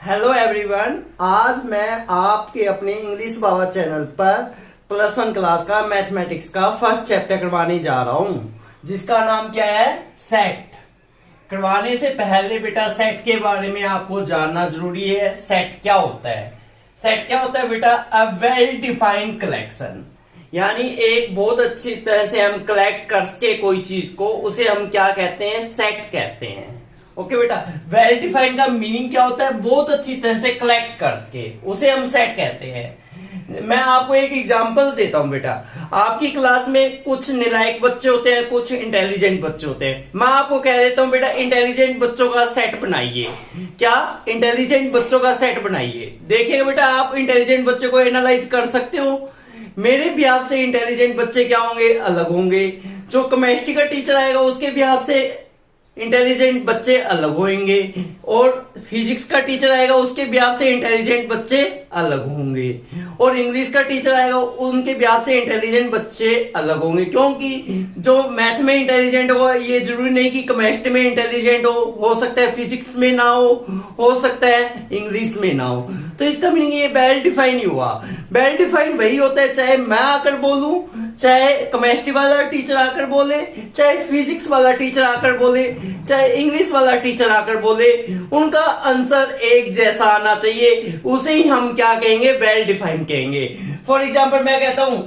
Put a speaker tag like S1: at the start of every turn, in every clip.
S1: Hello everyone, आज मैं आपके अपने इंग्लिश बाबा चैनल पर +1 क्लास का मैथमेटिक्स का फर्स्ट चैप्टर करवाने जा रहा हूं, जिसका नाम क्या है, सेट। करवाने से पहले बेटा सेट के बारे में आपको जानना जरूरी है। सेट क्या होता है? सेट क्या होता है बेटा? अ वेल डिफाइंड कलेक्शन, यानी एक बहुत अच्छी तरह से हम कलेक्ट करके कोई चीज को, उसे हम क्या कहते हैं, सेट कहते हैं। ओके बेटा, वेल डिफाइंड का मीनिंग क्या होता है? बहुत अच्छी तरह से कलेक्ट करके उसे हम सेट कहते हैं। मैं आपको एक एग्जांपल देता हूं बेटा। आपकी क्लास में कुछ नालायक बच्चे होते हैं, कुछ इंटेलिजेंट बच्चे होते हैं। मैं आपको कह देता हूं बेटा, इंटेलिजेंट बच्चों का सेट बनाइए। क्या? इंटेलिजेंट बच्चों का सेट बनाइए। देखिएगा बेटा, आप इंटेलिजेंट बच्चे को एनालाइज कर सकते हो। मेरे भी आपसे इंटेलिजेंट बच्चे क्या होंगे, अलग होंगे। जो केमिस्ट्री का टीचर आएगा उसके भी आपसे इंटेलिजेंट बच्चे अलग होंगे, और फिजिक्स का टीचर आएगा उसके ब्याह से इंटेलिजेंट बच्चे अलग होंगे, और इंग्लिश का टीचर आएगा उनके ब्याह से इंटेलिजेंट बच्चे अलग होंगे। क्योंकि जो मैथ में इंटेलिजेंट हो, ये जरूरी नहीं कि केमिस्ट्री में इंटेलिजेंट हो सकता है फिजिक्स में ना हो सकता है इंग्लिश में ना हो। तो इसका मीनिंग ये वेल डिफाइन ही हुआ। वेल डिफाइन वही होता है, चाहे मैं आकर बोलूं, चाहे केमिस्ट्री वाला टीचर आकर बोले, चाहे फिजिक्स वाला टीचर आकर बोले, चाहे इंग्लिश वाला टीचर आकर बोले, उनका आंसर एक जैसा आना चाहिए। उसे ही हम क्या कहेंगे, वेल डिफाइंड कहेंगे। फॉर एग्जाम्पल मैं कहता हूं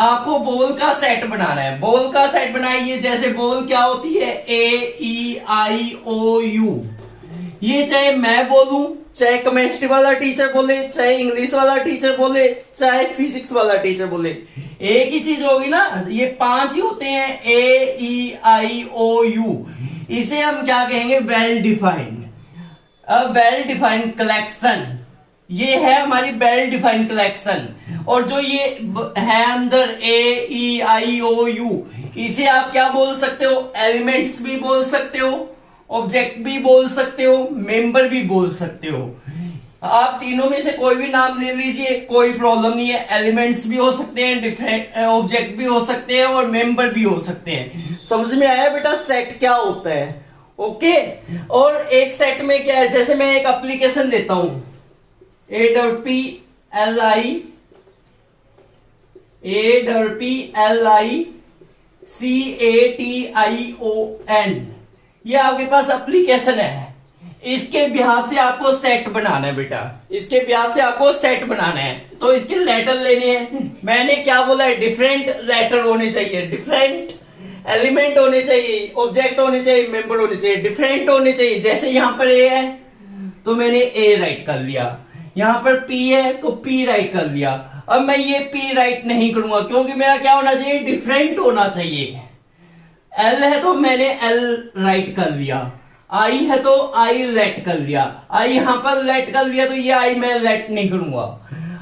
S1: आपको बॉल का सेट बनाना है। बॉल का सेट बनाइए। जैसे बॉल क्या होती है, AEIOU। ये चाहे मैं बोलूं, चाहे केमिस्ट्री वाला टीचर बोले, चाहे इंग्लिश वाला टीचर बोले, चाहे फिजिक्स वाला टीचर बोले, एक ही चीज होगी ना। ये 5 ही होते हैं, AEIOU। इसे हम क्या कहेंगे, well defined. A well defined collection, ये है हमारी वेल डिफाइंड कलेक्शन। और जो ये है अंदर AEIOU, इसे आप क्या बोल सकते हो, एलिमेंट्स भी बोल सकते हो, ऑब्जेक्ट भी बोल सकते हो, मेंबर भी बोल सकते हो। आप तीनों में से कोई भी नाम ले लीजिए, कोई प्रॉब्लम नहीं है। एलिमेंट्स भी हो सकते हैं, डिफरेंट ऑब्जेक्ट भी हो सकते हैं, और मेंबर भी हो सकते हैं। समझ में आया बेटा सेट क्या होता है? ओके। और एक सेट में क्या है, जैसे मैं एक एप्लीकेशन देता हूं, APPLICATION, ये आपके पास एप्लीकेशन है। इसके बिहाफ से आपको सेट बनाना है बेटा, इसके बिहाफ से आपको सेट बनाना है। तो इसके लेटर लेने हैं। मैंने क्या बोला है, डिफरेंट लेटर होने चाहिए, डिफरेंट एलिमेंट होने चाहिए, ऑब्जेक्ट होने चाहिए, मेंबर होने चाहिए, डिफरेंट होने चाहिए। जैसे यहां पर ए है तो मैंने ए राइट कर लिया, यहां पर पी है तो पी राइट कर लिया। अब मैं ये पी राइट नहीं करूंगा, क्योंकि मेरा क्या होना चाहिए, डिफरेंट होना चाहिए। एल है तो मैंने एल राइट कर लिया, आई है तो आई लेट कर लिया, आई यहां पर लेट कर लिया तो ये आई मैं लेट नहीं करूंगा।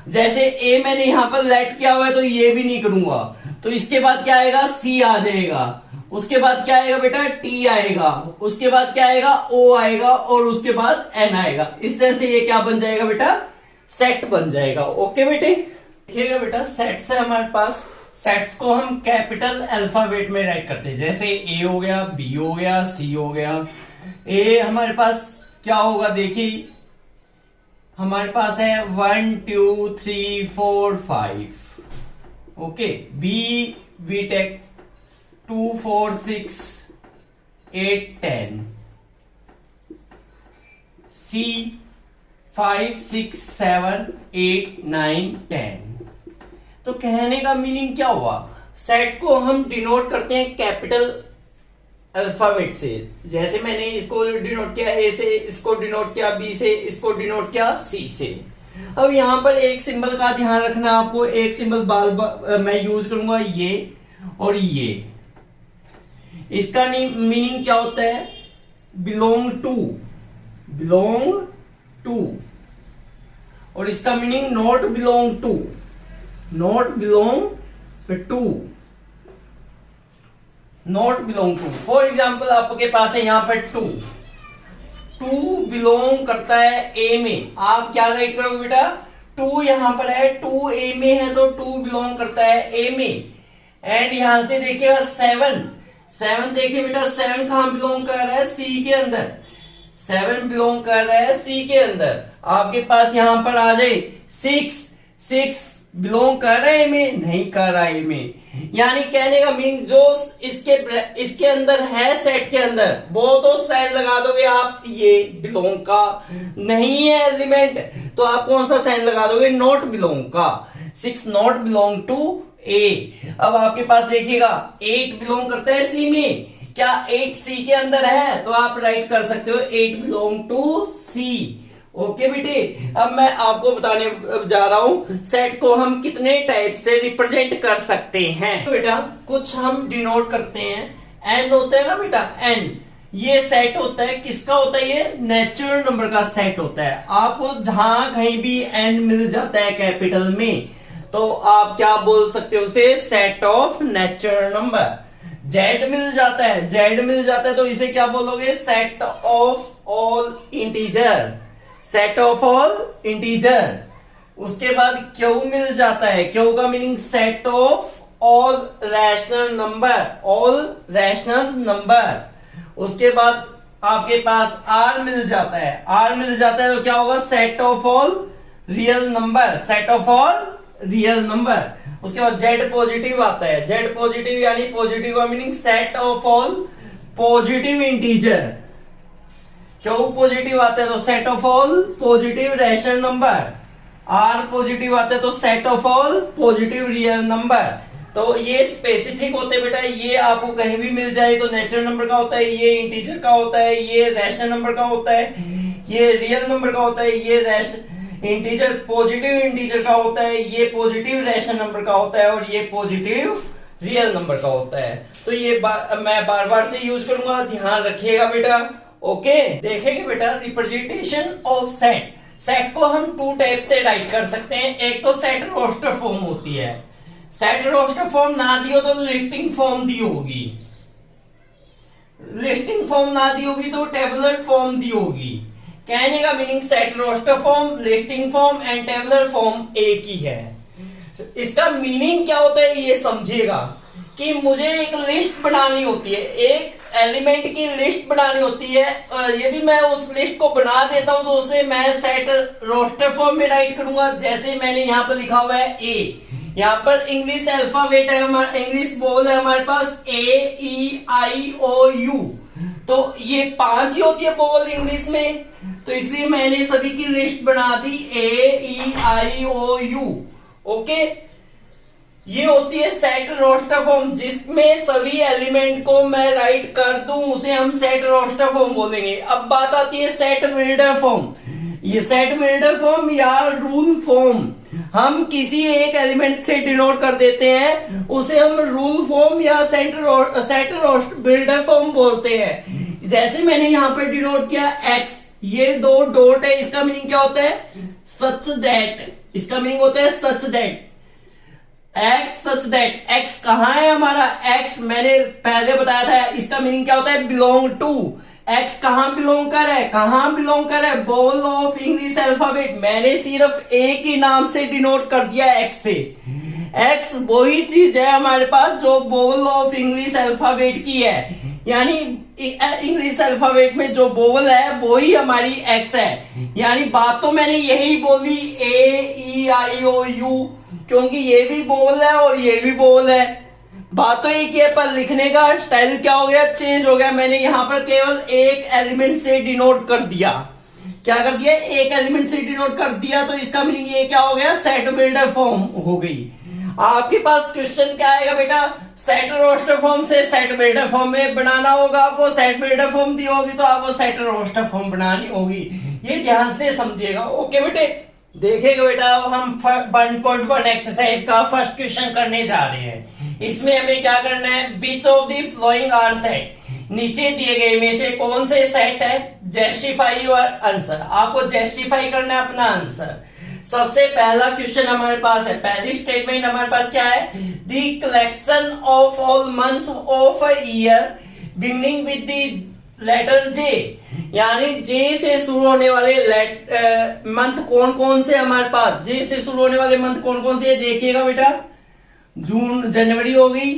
S1: जैसे ए मैंने यहां पर लेट किया हुआ है तो ये भी नहीं करूंगा। तो इसके बाद क्या आएगा, सी आ जाएगा। उसके बाद क्या आएगा बेटा, टी आएगा। उसके बाद क्या आएगा, ओ आएगा, और उसके बाद एन आएगा। इस तरह से ये क्या बन जाएगा बेटा, सेट बन जाएगा। ओके बेटे, देखिएगा बेटा, सेट्स है हमारे पास। सेट्स को हम कैपिटल अल्फाबेट में राइट करते हैं। जैसे ए हो गया, बी हो गया, सी हो गया। ए हमारे पास क्या होगा, देखिए हमारे पास है 1 2 3 4 5। ओके। B BTech 2 4 6 8 10। सी 5 6 7 8 9 10। तो कहने का मीनिंग क्या हुआ, सेट को हम डिनोट करते हैं कैपिटल अल्फाबेट से। जैसे मैंने इसको डिनोट किया ए से, इसको डिनोट किया बी से, इसको डिनोट किया सी से। अब यहां पर एक सिंबल का ध्यान रखना आपको। एक सिंबल बार बार मैं यूज करूंगा, ये और ये। इसका मीनिंग क्या होता है, बिलोंग टू, बिलोंग टू। और इसका meaning not belong to, not belong to, not belong to. For example आपके पास है यहां पर टू, टू बिलोंग करता है ए में। आप क्या राइट करोगे बेटा, टू यहां पर है, टू ए में है तो टू बिलोंग करता है ए में। एंड यहां से देखिएगा 7, 7 देखिए बेटा, 7 कहां बिलोंग कर रहा है, सी के अंदर। 7 बिलोंग कर रहा है सी के अंदर। आपके पास यहां पर आ जाए 6 बिलोंग कर रहा है में, नहीं कर रहा है में, यानी कहने का मीनिंग जो इसके अंदर है सेट के अंदर वो तो साइन लगा दोगे आप, ये बिलोंग का नहीं है एलिमेंट तो आप कौन सा साइन लगा दोगे, नॉट बिलोंग का। 6 नॉट बिलोंग टू ए। अब आपके पास देखिएगा 8 बिलोंग करता है सी में, क्या 8 सी के अंदर है तो आप राइट कर सकते हो 8 बिलोंग टू सी। ओके बेटे, अब मैं आपको बताने जा रहा हूं सेट को हम कितने टाइप से रिप्रेजेंट कर सकते हैं। तो बेटा कुछ हम डिनोट करते हैं, एन होता है ना बेटा, एन ये सेट होता है, किसका होता है, ये नेचुरल नंबर का सेट होता है। आपको जहां कहीं भी एन मिल जाता है कैपिटल में तो आप क्या बोल सकते हो उसे, set of natural number. Z मिल जाता है, जेड मिल जाता है तो इसे क्या बोलोगे, set of all integer, set of all integer. उसके बाद क्यू मिल जाता है, क्यू का meaning set of all rational number, all rational number. उसके बाद आपके पास आर मिल जाता है, आर मिल जाता है तो क्या होगा, set of all real number, set of all real number. उसके बाद जेड पॉजिटिव आता है, जेड पॉजिटिव यानी पॉजिटिव का meaning set of all positive integer. Q positive आता है तो set of all positive rational number. R positive आता है तो set of all positive real number. तो ये स्पेसिफिक होते हैं बेटा, ये आपको कहीं भी मिल जाए तो नेचुरल नंबर का होता है, ये इंटीजर का होता है, ये रैशनल नंबर का होता है, ये रियल नंबर का होता है, ये इंटीजर पॉजिटिव इंटीजर का होता है, ये पॉजिटिव रैशनल नंबर का होता है और ये पॉजिटिव रियल नंबर का होता है। तो ये मैं बार बार से यूज करूंगा, ध्यान रखिएगा बेटा। ओके, देखेंगे बेटा रिप्रेजेंटेशन ऑफ सेट। सेट को हम 2 टाइप से राइट कर सकते हैं, एक तो सेट रोस्टर फॉर्म होती है, सेट रोस्टर फॉर्म ना दी हो तो लिस्टिंग फॉर्म दी होगी, लिस्टिंग फॉर्म ना दी होगी तो टेबुलर फॉर्म दी होगी। कहने का meaning set roster form, listing form and tabular form एक ही है। इसका मीनिंग क्या होता है ये समझिएगा कि मुझे एक लिस्ट बनानी होती है, एक एलिमेंट की लिस्ट बनानी होती है। यदि मैं उस लिस्ट को बना देता हूं तो उसे मैं सेट रोस्टर फॉर्म में राइट करूंगा। जैसे मैंने यहाँ पर लिखा हुआ है ए, यहाँ पर इंग्लिश अल्फाबेट है, हमारा इंग्लिश बोल है हमारे पास ए ई आई ओ यू, तो ये 5 ही होती है बोल इंग्लिश में, तो इसलिए मैंने सभी की लिस्ट बना दी ए ई आई ओ यू। ओके, ये होती है सेट रोस्टर फॉर्म, जिसमें सभी एलिमेंट को मैं राइट कर दूं उसे हम सेट रोस्टर फॉर्म बोलेंगे। अब बात आती है सेट बिल्डर फॉर्म। ये सेट बिल्डर फॉर्म या रूल फॉर्म हम किसी एक एलिमेंट से डिनोट कर देते हैं, उसे हम रूल फॉर्म या सेट रोस्ट बिल्डर फॉर्म बोलते हैं। जैसे मैंने यहाँ पर डिनोट किया एक्स, ये 2 डॉट है, इसका मीनिंग क्या होता है, सच दैट, इसका मीनिंग होता है such that, x such that. X कहां है हमारा, एक्स मैंने पहले बताया था, इसका मीनिंग क्या होता है, बिलोंग टू। एक्स कहां बिलोंग कर है, कहां बिलोंग कर है, बोल ऑफ इंग्लिश अल्फाबेट। मैंने सिर्फ एक ही नाम से डिनोट कर दिया एक्स से। एक्स वही चीज है हमारे पास जो बोल ऑफ इंग्लिश अल्फाबेट की है, यानी इंग्लिश अल्फाबेट में जो बोल है वही हमारी एक्स है। यानी बात तो मैंने यही बोली ए ई आई ओ यू, क्योंकि ये भी बोल है और ये भी बोल है, बात तो एक है, पर लिखने का स्टाइल क्या हो गया, चेंज हो गया। मैंने यहाँ पर केवल एक एलिमेंट से डिनोट कर दिया, क्या कर दिया, एक एलिमेंट से डिनोट कर दिया, तो इसका मीनिंग ये क्या हो गया, सेट बिल्डर फॉर्म हो गई। आपके पास क्वेश्चन क्या आएगा बेटा, सेट रोस्टर फॉर्म से सेट बिल्डर फॉर्म में बनाना होगा आपको, सेट बिल्डर फॉर्म दी होगी तो आपको सेट रोस्टर फॉर्म बनानी होगी, ये ध्यान से समझिएगा। ओके बेटे, देखेगा बेटा हम 1.1 एक्सरसाइज का फर्स्ट क्वेश्चन करने जा रहे हैं। इसमें हमें क्या करना है, which of the following are set, नीचे दिए गए में से कौन से सेट है, जस्टिफाई योर आंसर। आपको जस्टिफाई करना है अपना आंसर। सबसे पहला क्वेश्चन हमारे पास है, पहली स्टेटमेंट हमारे पास क्या है, the collection of all month of a year beginning with the letter J, यानी जे से शुरू होने वाले मंथ कौन कौन से हमारे पास, जे से शुरू होने वाले मंथ कौन कौन से, देखिएगा बेटा, जून जनवरी हो गई,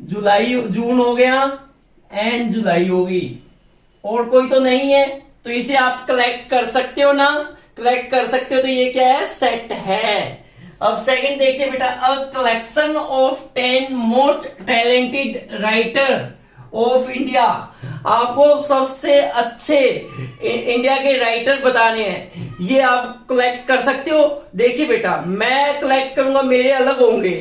S1: जुलाई जून हो गया एंड जुलाई हो गई, और कोई तो नहीं है, तो इसे आप कलेक्ट कर सकते हो ना, कलेक्ट कर सकते हो, तो ये क्या है, सेट है। अब सेकंड देखिए बेटा, अ collection of 10 most talented writer of India. आपको सबसे अच्छे इंडिया के राइटर बताने हैं, ये आप कलेक्ट कर सकते हो। देखिए बेटा, मैं कलेक्ट करूंगा, मेरे अलग होंगे,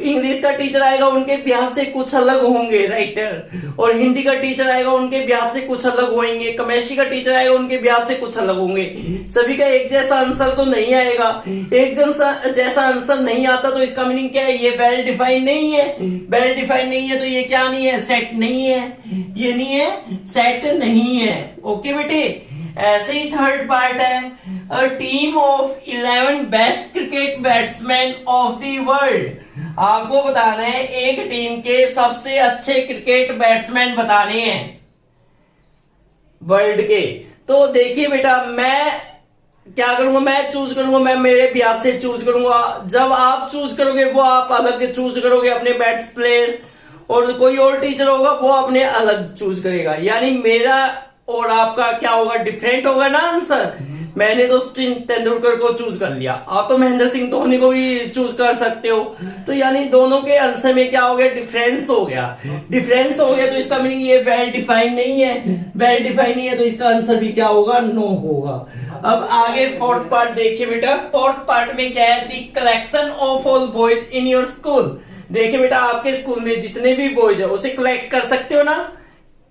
S1: इंग्लिश का टीचर आएगा उनके बिहाफ से कुछ अलग होंगे राइटर, और हिंदी का टीचर आएगा उनके बिहाफ से कुछ अलग होंगे, केमिस्ट्री का टीचर आएगा उनके बिहाफ से कुछ अलग होंगे। सभी का एक जैसा आंसर तो नहीं आएगा, एक जैसा आंसर नहीं आता तो इसका मीनिंग क्या है, ये वेल डिफाइंड नहीं है। वेल डिफाइंड नहीं है तो ये क्या नहीं है, सेट नहीं है, ये नहीं है, सेट नहीं है। ओके बेटे, ऐसे ही थर्ड पार्ट है, a team of 11 best cricket batsman of the world. आपको बताना है एक टीम के सबसे अच्छे क्रिकेट बैट्समैन बताने हैं वर्ल्ड के। तो देखिए बेटा, मैं क्या करूंगा, मैं चूज करूंगा, मैं मेरे भी आपसे चूज करूंगा। जब आप चूज करोगे वो आप अलग चूज करोगे अपने बैट्स प्लेयर, और कोई और टीचर होगा वो अपने अलग चूज करेगा, यानी मेरा और आपका क्या होगा, डिफरेंट होगा ना आंसर। मैंने तो सचिन तेंदुलकर को चूज कर लिया, आप तो महेंद्र सिंह धोनी को भी चूज कर सकते हो, तो यानी दोनों के आंसर में क्या हो गया, डिफरेंस हो गया। डिफरेंस हो गया तो इसका मीनिंग ये वेल डिफाइंड नहीं है, वेल डिफाइंड नहीं है तो इसका आंसर भी क्या होगा, नो होगा। अब आगे फोर्थ पार्ट देखिए बेटा, फोर्थ पार्ट में क्या है, the collection of all boys in your school. देखिए बेटा, आपके स्कूल में जितने भी बॉयज है उसे कलेक्ट कर सकते हो ना,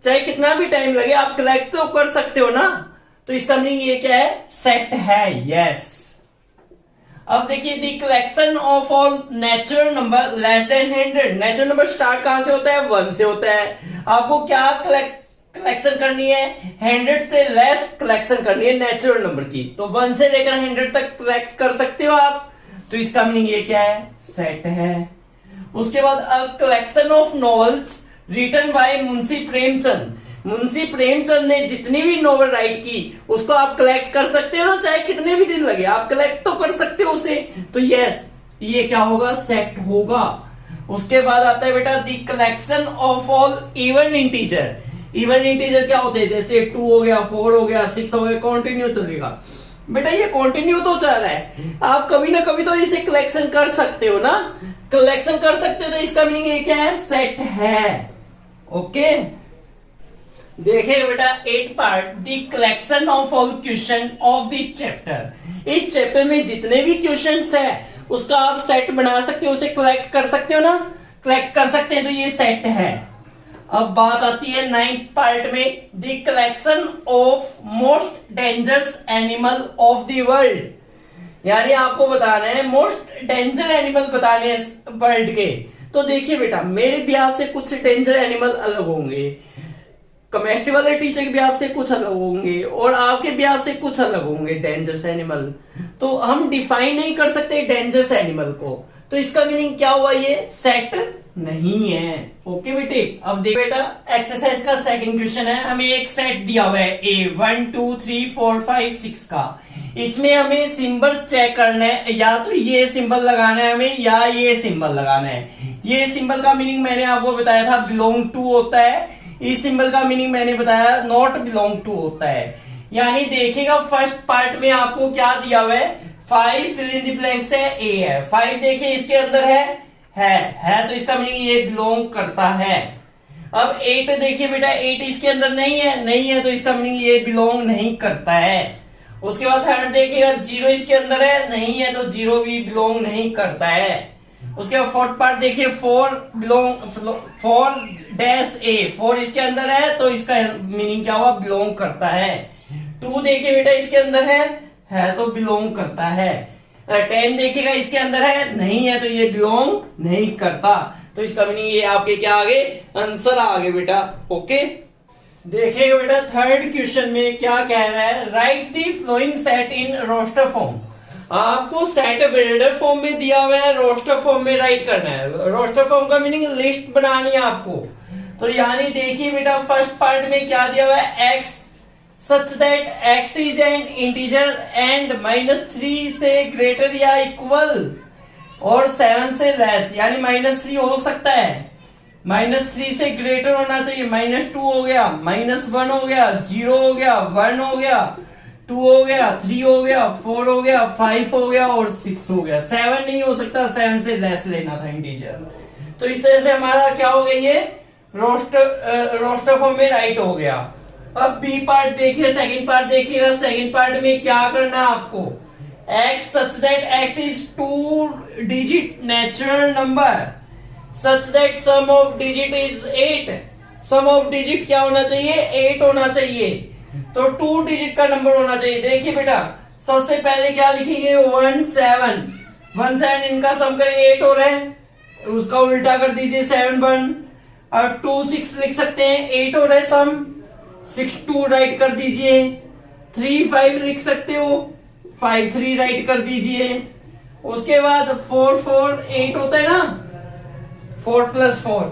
S1: चाहे कितना भी टाइम लगे आप कलेक्ट तो कर सकते हो ना, तो इसका मीनिंग ये क्या है, सेट है, यस। अब देखिए, the collection of all natural number less then 100। Natural number start कहां से होता है, 1 से होता है। आपको क्या कलेक्शन करनी है, 100 से लेस कलेक्शन करनी है नेचुरल नंबर की, तो 1 से लेकर 100 तक कलेक्ट कर सकते हो आप, तो इसका मीनिंग ये क्या है, सेट है। उसके बाद a collection of novels written by Munshi Premchand. Munshi Premchand ने जितनी भी नॉवेल राइट की उसको आप कलेक्ट कर सकते हो ना, चाहे कितने भी दिन लगे आप कलेक्ट तो कर सकते हो उसे, तो यस, ये क्या होगा, सेट होगा। उसके बाद आता है बेटा, the collection of all even integer. Even integer क्या होते हैं, जैसे 2 हो गया, 4 हो गया, 6 हो गया, कंटिन्यू चलेगा बेटा, ये कंटिन्यू तो चल रहा है, आप कभी ना कभी तो इसे कलेक्शन कर सकते हो ना, कलेक्शन कर सकते हो, तो इसका मीनिंग ये क्या है, सेट है। ओके, देखिए बेटा 8 part, the collection of all question of this chapter. इस चैप्टर में जितने भी क्वेश्चंस है उसका आप सेट बना सकते हो, उसे कलेक्ट कर सकते हो ना, कलेक्ट कर सकते हैं, तो ये सेट है। अब बात आती है 9th पार्ट में, the collection of most dangerous animal of the world. यानी आपको बताना है मोस्ट डेंजर एनिमल बताने हैं वर्ल्ड के। तो देखिए बेटा, मेरे बिहाफ से कुछ डेंजर एनिमल अलग होंगे, केमिस्ट्री वाले टीचर के बिहाफ से कुछ अलग होंगे, और आपके बिहाफ से कुछ अलग होंगे डेंजरस एनिमल, तो हम डिफाइन नहीं कर सकते डेंजरस एनिमल को, तो इसका मीनिंग क्या हुआ, ये सेट नहीं है। ओके बेटे, अब देख बेटा, एक्सरसाइज का सेकंड क्वेश्चन है, हमें एक सेट दिया हुआ है A 1 2 3 4 5 6 का। इसमें हमें सिंबल चेक करना है, या तो ये सिंबल लगाना है हमें, या ये सिंबल लगाना है। ये सिंबल का मीनिंग मैंने आपको बताया था, बिलोंग टू होता है। इस सिंबल का मीनिंग मैंने बताया, नॉट बिलोंग टू होता है। यानी देखिएगा, फर्स्ट पार्ट में आपको क्या दिया हुआ है, 5 फिल इन द ब्लैंक्स है, A है, 5 देखिए इसके अंदर है, तो इसका मीनिंग ये बिलोंग करता है। अब 8 देखिए बेटा, 8 इसके अंदर नहीं है, तो इसका मीनिंग ये बिलोंग नहीं करता है। उसके बाद थर्ड देखिएगा, 0 इसके अंदर नहीं है, तो 0 भी बिलोंग नहीं करता है। उसके बाद फोर्थ पार्ट देखिए, 4 डैश A, 4 इसके अंदर है, तो इसका मीनिंग क्या हुआ, बिलोंग करता है। 2 देखिए बेटा इसके अंदर है तो बिलोंग करता है। 10 देखिएगा इसके अंदर नहीं है, तो ये बिलोंग नहीं करता, तो इसका मीनिंग ये आपके क्या आगे, आंसर आगे बेटा। ओके, देखिएगा बेटा थर्ड क्वेश्चन में क्या कह रहा है, write the flowing set in roster form. आपको सेट बिल्डर फॉर्म में दिया हुआ है, रोस्टर फॉर्म में राइट करना है। रोस्टर फॉर्म का मीनिंग लिस्ट बनानी है आपको, तो यानी देखिए बेटा, फर्स्ट पार्ट में क्या दिया हुआ है, x such that x is an integer and -3 से ग्रेटर या इक्वल और 7 से लेस, यानी -3 हो सकता है, -3 से ग्रेटर होना चाहिए। -2 हो गया, -1 हो गया, 0 हो गया, 1 हो गया, 2 हो गया, 3 हो गया, 4 हो गया, 5 हो गया और 6 हो गया। 7 नहीं हो सकता, 7 से लेस लेना था इंटीजर। तो इस तरह से हमारा क्या हो गया, ये रोस्टर फॉर्म में राइट हो गया। अब बी पार्ट देखिए, सेकंड पार्ट देखिएगा। सेकंड पार्ट में क्या करना है आपको, x such that x is 2 digit natural number such that sum of digit is 8। sum of digit क्या होना चाहिए, 8 होना चाहिए। तो 2 डिजिट का नंबर होना चाहिए। देखिए बेटा, सबसे पहले क्या लिखेंगे, 1 7 इनका सम करेंगे, 8 हो रहा है, उसका उल्टा कर दीजिए, 7 1 और 2 6 लिख सकते हैं, 8 हो रहा है सम, 6 2 राइट कर दीजिए। 3 5 लिख सकते हो, 5 3 राइट कर दीजिए। उसके बाद 4 4 8 होता है ना, 4 + 4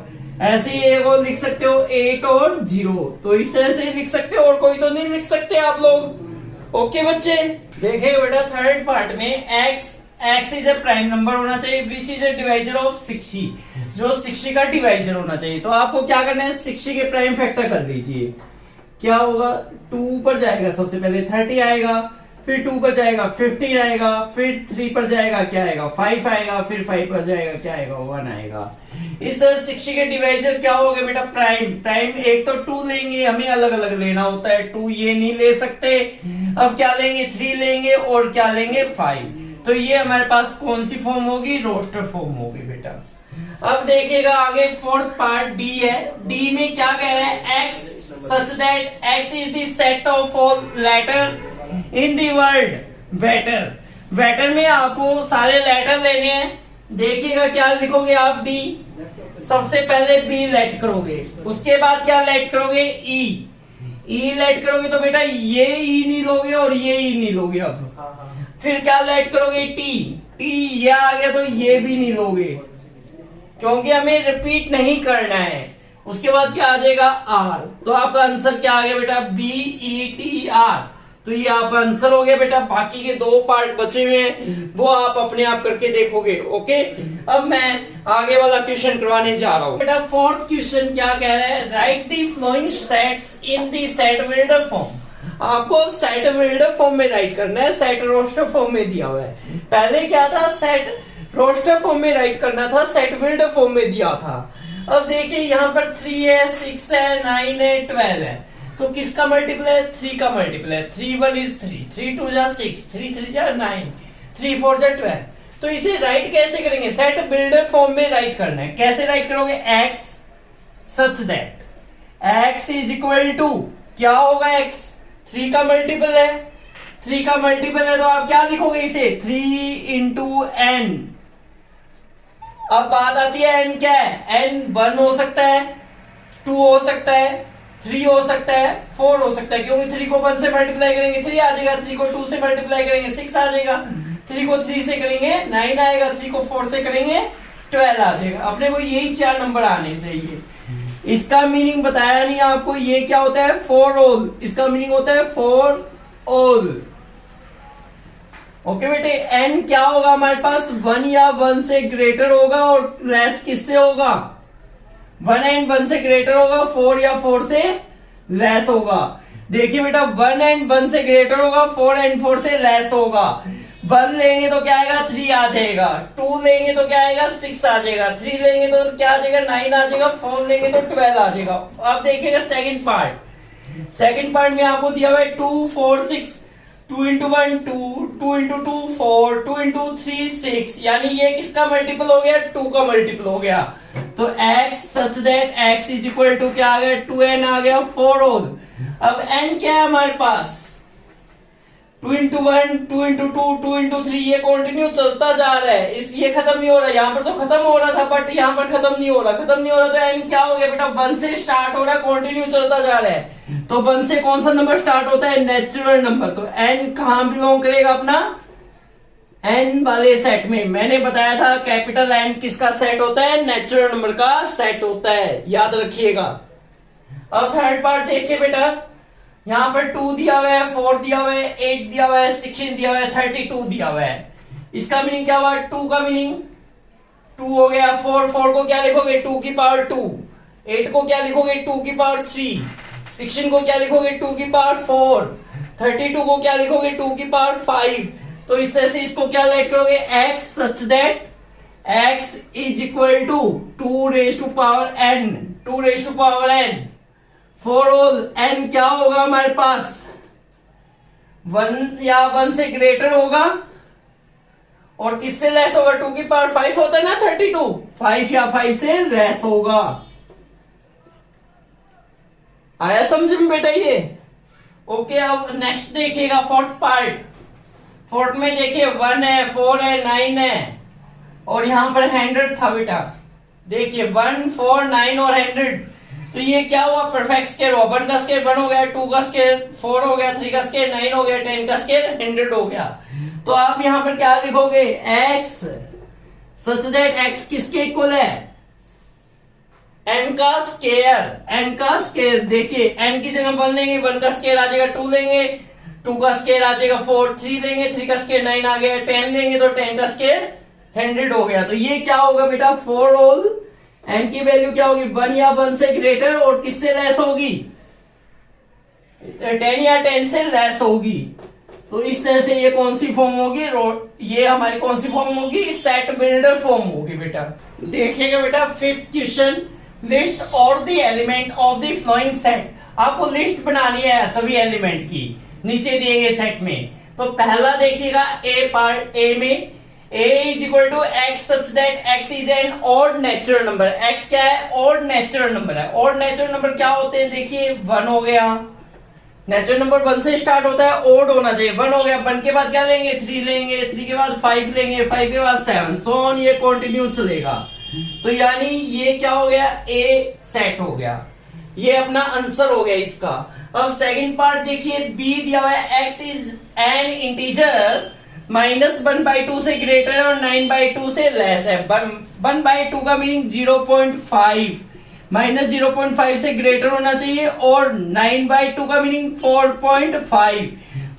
S1: ऐसे ही एगो लिख सकते हो, 8 और 0। तो इस तरह से लिख सकते हो, और कोई तो नहीं लिख सकते आप लोग। ओके बच्चे, देखिए बेटा थर्ड पार्ट में x is A prime number होना चाहिए which is a divisor of 60, जो 60 का डिवाइजर होना चाहिए। तो आपको क्या करना है, 60 के प्राइम फैक्टर कर दीजिए। क्या होगा, 2 पर जाएगा, सबसे पहले 30 आएगा, फिर 2 पर जाएगा 15 आएगा, फिर 3 पर जाएगा क्या आएगा, 5 आएगा, फिर 5 पर जाएगा क्या आएगा, 1 आएगा। इस तरह 60 के डिवाइजर क्या हो गए बेटा, प्राइम एक तो 2 लेंगे, हमें अलग अलग लेना होता है, 2 ये नहीं ले सकते। अब क्या लेंगे, 3 लेंगे और क्या लेंगे, 5। तो ये हमारे पास कौन सी फॉर्म होगी, रोस्टर फॉर्म होगी बेटा। अब देखिएगा आगे फोर्थ पार्ट डी है। डी में क्या कह रहे हैं, x such that x is the set of all letter in the word better। Better में आपको सारे लेटर लेने हैं। देखिएगा क्या लिखोगे आप, डी, सबसे पहले बी लेट करोगे, उसके बाद क्या लेट करोगे, ई लेट करोगे। तो बेटा ये ई नहीं लोगे और ये ई नहीं लोगे। अब फिर क्या लेट करोगे, टी ये आ गया तो ये भी नहीं लोगे, क्योंकि हमें रिपीट नहीं करना है। उसके बाद क्या आ जाएगा, आर। तो आपका आंसर क्या आ गया बेटा, BETR। तो ये आपका आंसर हो गया बेटा। बाकी के 2 पार्ट बचे हुए हैं, वो आप अपने आप करके देखोगे। ओके, अब मैं आगे वाला क्वेश्चन करवाने जा रहा हूं बेटा। फोर्थ क्वेश्चन क्या कह रहा है, write the flowing sets in the set builder form. आपको सेट बिल्डर फॉर्म में राइट करना है, सेट रोस्टर फॉर्म में दिया हुआ है। पहले क्या था, सेट रोस्टर फॉर्म में राइट करना था, सेट बिल्डर फॉर्म में दिया था। अब देखिए यहाँ पर 3 है, 6 है, 9 है, 12 है। तो किसका मल्टीपल है, 3 का मल्टीपल है। 3 1 is 3, 3 2 जा 6, 3 3 जा 9, 3 4 जा 12। तो इसे राइट कैसे करेंगे, सेट बिल्डर फॉर्म में राइट करना है। कैसे राइट करोगे, x such that x is equal to, क्या होगा, x 3 का मल्टीपल है, 3 का मल्टीपल है तो आप क्या लिखोगे इसे, 3 × n। अब बात आती है n क्या है, n 1 हो सकता है, 2 हो सकता है, 3 हो सकता है, 4 हो सकता है। क्योंकि 3 को 1 से मल्टीप्लाई करेंगे 3 आ जाएगा, 3 को 2 से मल्टीप्लाई करेंगे 6 आ जाएगा, 3 को 3 से करेंगे 9 आएगा, 3 को 4 से करेंगे 12 आ जाएगा। अपने को यही 4 नंबर आने चाहिए। इसका मीनिंग बताया नहीं आपको, ये क्या होता है, फॉर ऑल। इसका मीनिंग होता है फॉर ऑल। ओके बेटे, एन क्या होगा हमारे पास, 1 या 1 से ग्रेटर होगा और लेस किससे होगा, 1 एंड 1 से ग्रेटर होगा, 4 या 4 से लेस होगा। देखिए बेटा 1 एंड 1 से ग्रेटर होगा, 4 एंड 4 से लेस होगा। 1 लेंगे तो क्या आएगा, 3 आ जाएगा, 2 लेंगे तो क्या आएगा, 6 आ जाएगा, 3 लेंगे तो क्या आ जाएगा, 9 आ जाएगा, 4 लेंगे तो 12 आ जाएगा। अब देखिएगा सेकंड पार्ट में आपको दिया हुआ है 2 4 6, 2 × 1 2, 2 × 2 4, 2 × 3 6, यानी ये किसका मल्टीपल हो गया, 2 का मल्टीपल हो गया। तो x such that x is equal to क्या आ गया, 2n आ गया, फॉर ऑल। अब n क्या है हमारे पास, 2 × 1 2 × 2 2 × 3, ये कंटिन्यू चलता जा रहा है, ये खत्म नहीं हो रहा। यहाँ पर तो खत्म हो रहा था बट यहाँ पर खत्म नहीं हो रहा तो n क्या हो गया बेटा, 1 से स्टार्ट हो रहा है, कंटिन्यू चलता जा रहा है। तो 1 से कौन सा नंबर स्टार्ट होता है, नेचुरल नंबर। तो n कहां बिलोंग करेगा अपना, n वाले सेट में। मैंने बताया था कैपिटल N किसका सेट होता है, नेचुरल नंबर का सेट होता है, याद रखिएगा। अब थर्ड पार्ट देखिए बेटा, यहाँ पर 2 दिया हुआ है, 4 दिया हुआ है, 8 दिया हुआ है, 16 दिया हुआ है, 32 दिया हुआ है। इसका मीनिंग क्या हुआ, 2 का मीनिंग 2 हो गया। 4 को क्या लिखोगे, 2 की पावर 2, 8 को क्या लिखोगे 2 की पावर 3, 16 को क्या लिखोगे 2 की पावर 4, 32 को क्या लिखोगे 2 की पावर 5। तो इस तरह से इसको क्या राइट करोगे x such that x is equal to 2 raise to power n, 2 raise to power n for all n क्या होगा हमारे पास 1 या 1 से ग्रेटर होगा और किससे लेस होगा 2 की पावर 5 होता है ना 32, 5 या 5 से लेस होगा। आया समझ में बेटा ये? ओके अब नेक्स्ट देखिएगा फोर्थ पार्ट। फोर्थ में देखिए 1 है 4 है 9 है और यहां पर 100 था बेटा। देखिए 1 4 9 और 100, तो ये क्या हुआ परफेक्ट स्क्वायर हुआ। 1 का स्क्वायर 1 हो गया, 2 का स्क्वायर 4 हो गया, 3 का स्क्वायर 9 हो गया, 10 का स्क्वायर 100 हो गया। तो आप यहां पर क्या लिखोगे x सच दैट x किसके इक्वल है n का स्क्वायर, n का स्क्वायर। देखिए n की जगह 1 लेंगे, 1 का स्क्वायर आ जाएगा 2 लेंगे, 2 का स्क्वायर आ जाएगा 4, 3 लेंगे, 3 का स्क्वायर 9 आ गया, 10 लेंगे तो 10 का स्क्वायर 100 हो गया। तो ये क्या होगा बेटा फॉर ऑल n की वैल्यू क्या होगी 1 या 1 से ग्रेटर और किससे लेस होगी 10 या 10 से लेस होगी। तो इस तरह से ये कौन सी फॉर्म होगी, ये हमारी कौन सी फॉर्म होगी सेट बिल्डर फॉर्म होगी बेटा। देखिएगा बेटा फिफ्थ क्वेश्चन, लिस्ट और the element of the flowing set. आपको लिस्ट बनानी है सभी एलिमेंट की नीचे दिए गए सेट में। तो पहला देखिएगा ए पार्ट, ए में a is equal to x such that x is an odd natural number. x क्या है ऑड नेचुरल नंबर है। ऑड नेचुरल नंबर क्या होते हैं देखिए 1 हो गया, नेचुरल नंबर 1 से स्टार्ट होता है, ओड होना चाहिए। 1 हो गया, 1 के बाद क्या लेंगे 3 लेंगे, 3 के बाद 5 लेंगे, 5 के बाद 7, सो ऑन ये कंटिन्यू चलेगा। तो यानी ये क्या हो गया ए सेट हो गया, ये अपना आंसर हो गया इसका। अब सेकंड पार्ट देखिए बी दिया हुआ है x इज एन इंटीजर -1/2 से ग्रेटर है और 9/2 से लेस है। 1/2 का मीनिंग 0.5, -0.5 से ग्रेटर होना चाहिए और 9/2 का मीनिंग 4.5,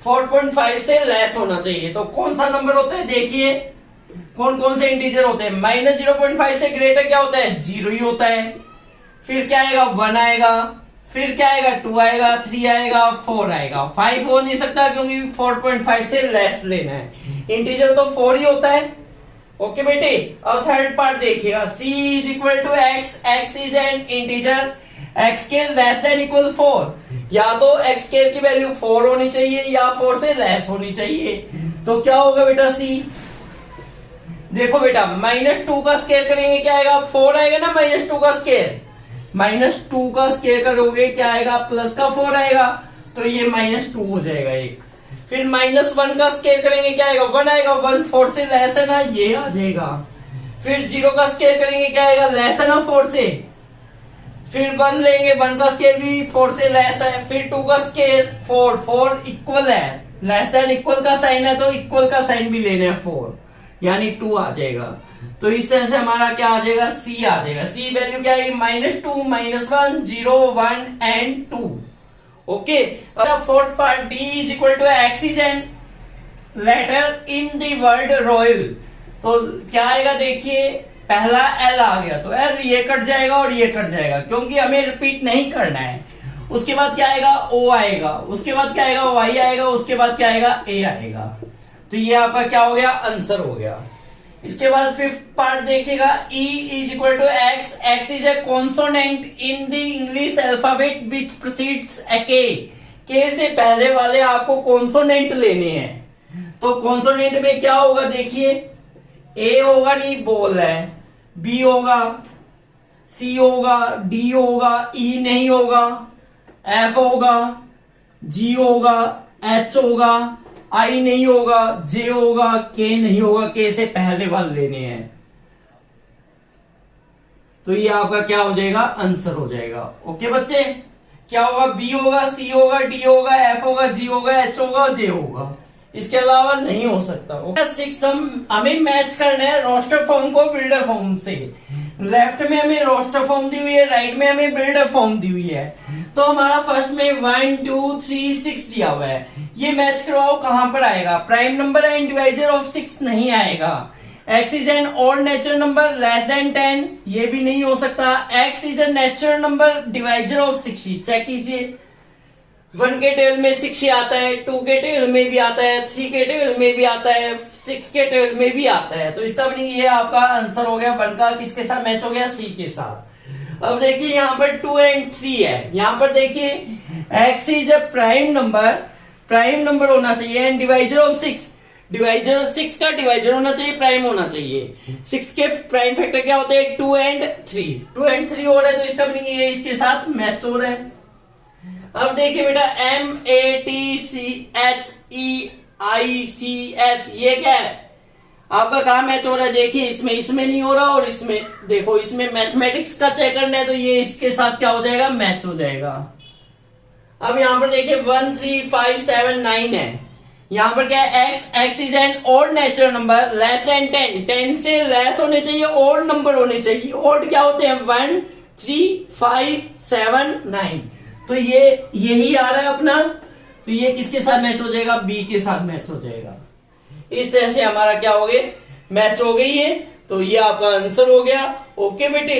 S1: 4.5 से लेस होना चाहिए। तो कौन सा नंबर होता है देखिए कौन कौन से इंटीजर होते हैं। -0.5 से ग्रेटर क्या होता है 0 ही होता है, फिर क्या आएगा 1 आएगा, फिर क्या आएगा 2 आएगा, 3 आएगा, 4 आएगा, 5 हो नहीं सकता क्योंकि 4.5 से लेस लेना है। इंटीजर तो 4 ही होता है। ओके बेटे अब थर्ड पार्ट देखिएगा c is equal to x, x is an integer, x के लेस देन इक्वल 4। या तो x स्क्वायर की वैल्यू 4 होनी चाहिए या 4 से लेस होनी चाहिए। तो क्या होगा बेटा c, देखो बेटा -2 का स्क्वायर करेंगे क्या आएगा 4 आएगा ना, -2 का स्क्वायर, -2 का स्क्वायर करोगे क्या आएगा प्लस का 4 आएगा, तो ये -2 हो जाएगा एक। फिर -1 का स्क्वायर करेंगे क्या आएगा 1 आएगा, 1 4 से लेस है ना ये आ जाएगा। फिर 0 का स्क्वायर करेंगे क्या आएगा लेस है ना 4 से, फिर 1 लेंगे 1 का स्क्वायर भी 4 से लेस है, फिर 2 का स्क्वायर 4, 4 इक्वल है, लेस देन इक्वल का साइन है तो इक्वल का साइन भी लेना है 4 यानी 2 आ जाएगा। तो इस तरह से हमारा क्या आ जाएगा c आ जाएगा। c वैल्यू क्या आएगी -2, -1, 0, 1 एंड 2। ओके अब fourth part d is equal to x is an letter in the word royal. तो क्या आएगा देखिए पहला l आ गया तो l ये कट जाएगा और ये कट जाएगा क्योंकि हमें रिपीट नहीं करना है। उसके बाद क्या आएगा o आएगा, उसके बाद क्या आएगा y आएगा, उसके बाद क्या आएगा a आएगा। तो ये आपका क्या हो गया आंसर हो गया। इसके बाद फिफ्थ पार्ट देखिएगा e is equal to x, x is a consonant in the English alphabet which proceeds a के से पहले वाले आपको कॉन्सोनेंट लेने हैं। तो कॉन्सोनेंट में क्या होगा देखिए a होगा नहीं बोल है, b होगा, c होगा, d होगा, e नहीं होगा, f होगा, g होगा, h होगा, आई नहीं होगा, जे होगा, के नहीं होगा, के से पहले वाले लेने हैं। तो ये आपका क्या हो जाएगा आंसर हो जाएगा। ओके बच्चे क्या होगा बी होगा, सी होगा, डी होगा, एफ होगा, जी होगा, एच होगा, जे होगा, इसके अलावा नहीं हो सकता। सिक्स हमें मैच करना है रोस्टर फॉर्म को बिल्डर फॉर्म से। लेफ्ट में हमें रोस्टर फॉर्म दी हुई है, राइट में हमें बिल्डर फॉर्म दी हुई है। तो हमारा फर्स्ट में 1 2 3 6 दिया हुआ है, ये मैच करवाओ कहां पर आएगा, prime number and divisor of 6 नहीं आएगा। x is an odd natural number less than 10, ये भी नहीं हो सकता। x is a natural number divisor of 60, check कीजिए 1 के टेबल में 60 आता है, 2 के टेबल में भी आता है, 3 के टेबल में भी आता है, 6 के टेबल में भी आता है। तो इसका मीनिंग ये आपका आंसर हो गया 1 का, किसके साथ मैच हो गया, सी के साथ। अब देखिए यहाँ पर 2 and 3 है, यहाँ पर देखिए x is A prime number होना चाहिए एंड डिवाइजर ऑफ 6, डिवाइजर 6 का डिवाइजर होना चाहिए, प्राइम होना चाहिए। 6 के प्राइम फैक्टर क्या होते हैं, 2 and 3, 2 and 3 हो रहा है, तो इसका मीनिंग ये इसके साथ मैच हो रहा है। अब देखिए बेटा MATCHEICS ये क्या है, आपका कहा मैच हो रहा है, देखिए इसमें नहीं हो रहा, और इसमें देखो, इसमें मैथमेटिक्स का चेक करना है, तो ये इसके साथ क्या हो जाएगा, मैच हो जाएगा। अब यहां पर देखिए 1 3 5 7 9 है, यहां पर क्या है, x is an odd natural number less than 10, 10 से लेस होने चाहिए, ऑड नंबर होने चाहिए। ऑड क्या होते हैं, 1 3 5 7 9, तो ये यही आ रहा है अपना, तो ये किसके साथ मैच हो जाएगा, बी के साथ मैच हो जाएगा। इस तरह से हमारा क्या हो गया, मैच हो गई है, तो ये आपका आंसर हो गया। ओके बेटे।